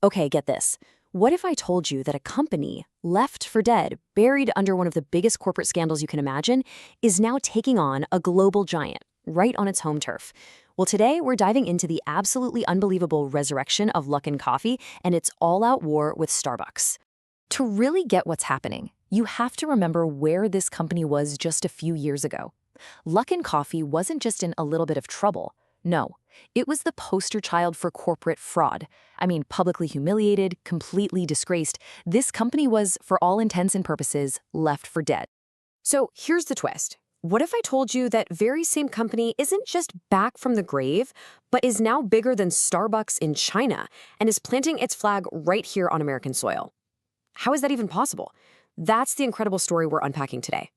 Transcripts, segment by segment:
Okay, get this. What if I told you that a company, left for dead, buried under one of the biggest corporate scandals you can imagine, is now taking on a global giant, right on its home turf? Well, today we're diving into the absolutely unbelievable resurrection of Luckin Coffee and its all-out war with Starbucks. To really get what's happening, you have to remember where this company was just a few years ago. Luckin Coffee wasn't just in a little bit of trouble. No, it was the poster child for corporate fraud. I mean, publicly humiliated, completely disgraced. This company was, for all intents and purposes, left for dead. So here's the twist. What if I told you that very same company isn't just back from the grave, but is now bigger than Starbucks in China and is planting its flag right here on American soil? How is that even possible? That's the incredible story we're unpacking today.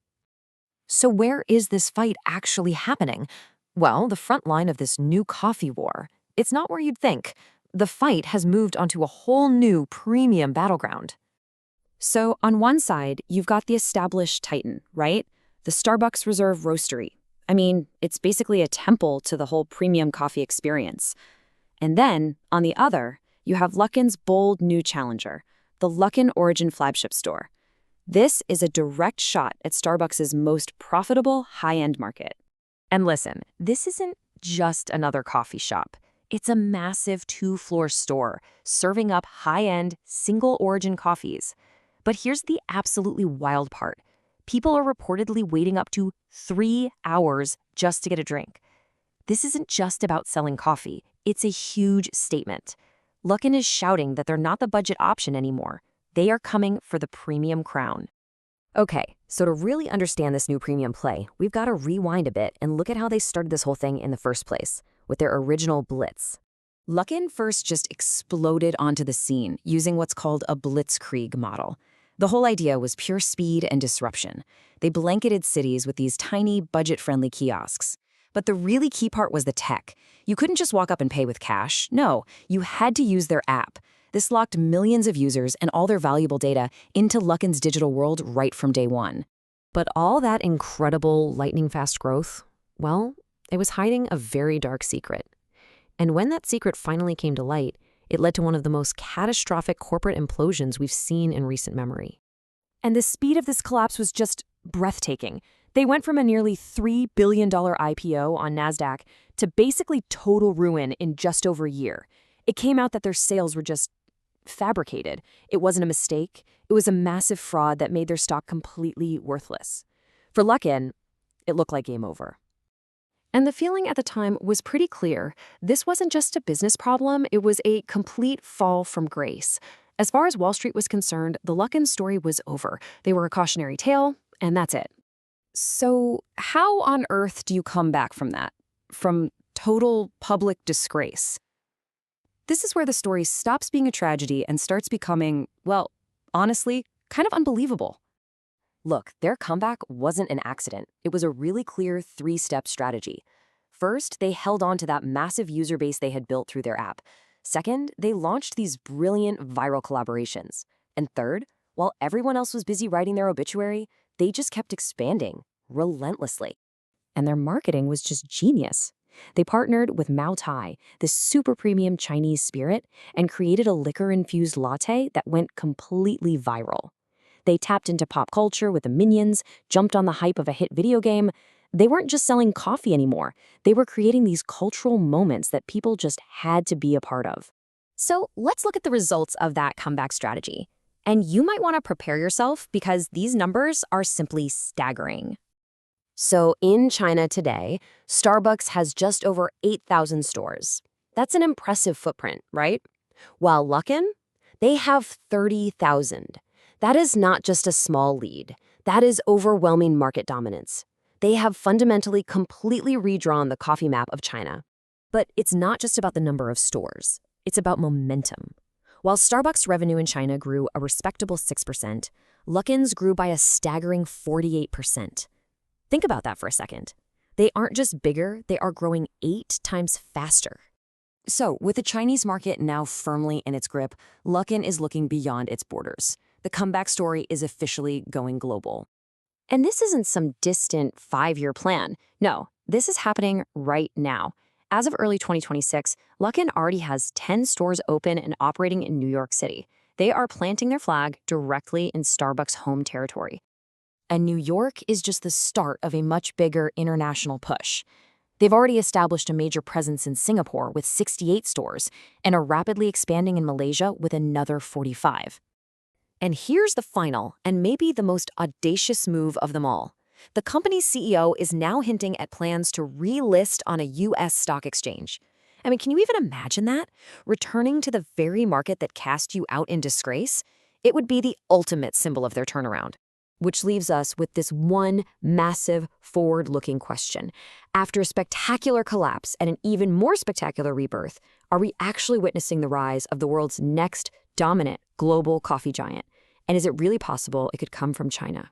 So where is this fight actually happening? Well, the front line of this new coffee war. It's not where you'd think. The fight has moved onto a whole new premium battleground. So on one side, you've got the established titan, right? The Starbucks Reserve Roastery. I mean, it's basically a temple to the whole premium coffee experience. And then, on the other, you have Luckin's bold new challenger, the Luckin Origin flagship store. This is a direct shot at Starbucks' most profitable high-end market. And listen, this isn't just another coffee shop. It's a massive two-floor store serving up high-end, single-origin coffees. But here's the absolutely wild part. People are reportedly waiting up to 3 hours just to get a drink. This isn't just about selling coffee. It's a huge statement. Luckin is shouting that they're not the budget option anymore. They are coming for the premium crown. Okay, so to really understand this new premium play, we've got to rewind a bit and look at how they started this whole thing in the first place, with their original blitz. Luckin first just exploded onto the scene using what's called a blitzkrieg model. The whole idea was pure speed and disruption. They blanketed cities with these tiny, budget-friendly kiosks. But the really key part was the tech. You couldn't just walk up and pay with cash. No, you had to use their app. This locked millions of users and all their valuable data into Luckin's digital world right from day one. But all that incredible lightning-fast growth, well, it was hiding a very dark secret. And when that secret finally came to light, it led to one of the most catastrophic corporate implosions we've seen in recent memory. And the speed of this collapse was just breathtaking. They went from a nearly $3 billion IPO on NASDAQ to basically total ruin in just over a year. It came out that their sales were just fabricated. It wasn't a mistake. It was a massive fraud that made their stock completely worthless. For Luckin, it looked like game over. And the feeling at the time was pretty clear. This wasn't just a business problem, it was a complete fall from grace. As far as Wall Street was concerned, the Luckin story was over. They were a cautionary tale, and that's it. So how on earth do you come back from that? From total public disgrace? This is where the story stops being a tragedy and starts becoming, well, honestly, kind of unbelievable. Look, their comeback wasn't an accident. It was a really clear 3-step strategy. First, they held on to that massive user base they had built through their app. Second, they launched these brilliant viral collaborations. And third, while everyone else was busy writing their obituary, they just kept expanding relentlessly. And their marketing was just genius. They partnered with Mao Tai, this super premium Chinese spirit, and created a liquor-infused latte that went completely viral. They tapped into pop culture with the Minions, jumped on the hype of a hit video game. They weren't just selling coffee anymore. They were creating these cultural moments that people just had to be a part of. So let's look at the results of that comeback strategy. And you might want to prepare yourself because these numbers are simply staggering. So in China today, Starbucks has just over 8,000 stores. That's an impressive footprint, right? While Luckin, they have 30,000. That is not just a small lead. That is overwhelming market dominance. They have fundamentally completely redrawn the coffee map of China. But it's not just about the number of stores. It's about momentum. While Starbucks' revenue in China grew a respectable 6%, Luckin's grew by a staggering 48%. Think about that for a second. They aren't just bigger, they are growing 8 times faster. So, with the Chinese market now firmly in its grip, Luckin is looking beyond its borders. The comeback story is officially going global. And this isn't some distant 5-year plan. No, this is happening right now. As of early 2026, Luckin already has 10 stores open and operating in New York City. They are planting their flag directly in Starbucks' home territory. And New York is just the start of a much bigger international push. They've already established a major presence in Singapore with 68 stores and are rapidly expanding in Malaysia with another 45. And here's the final, and maybe the most audacious move of them all. The company's CEO is now hinting at plans to relist on a U.S. stock exchange. I mean, can you even imagine that? Returning to the very market that cast you out in disgrace? It would be the ultimate symbol of their turnaround. Which leaves us with this one massive, forward-looking question. After a spectacular collapse and an even more spectacular rebirth, are we actually witnessing the rise of the world's next dominant global coffee giant? And is it really possible it could come from China?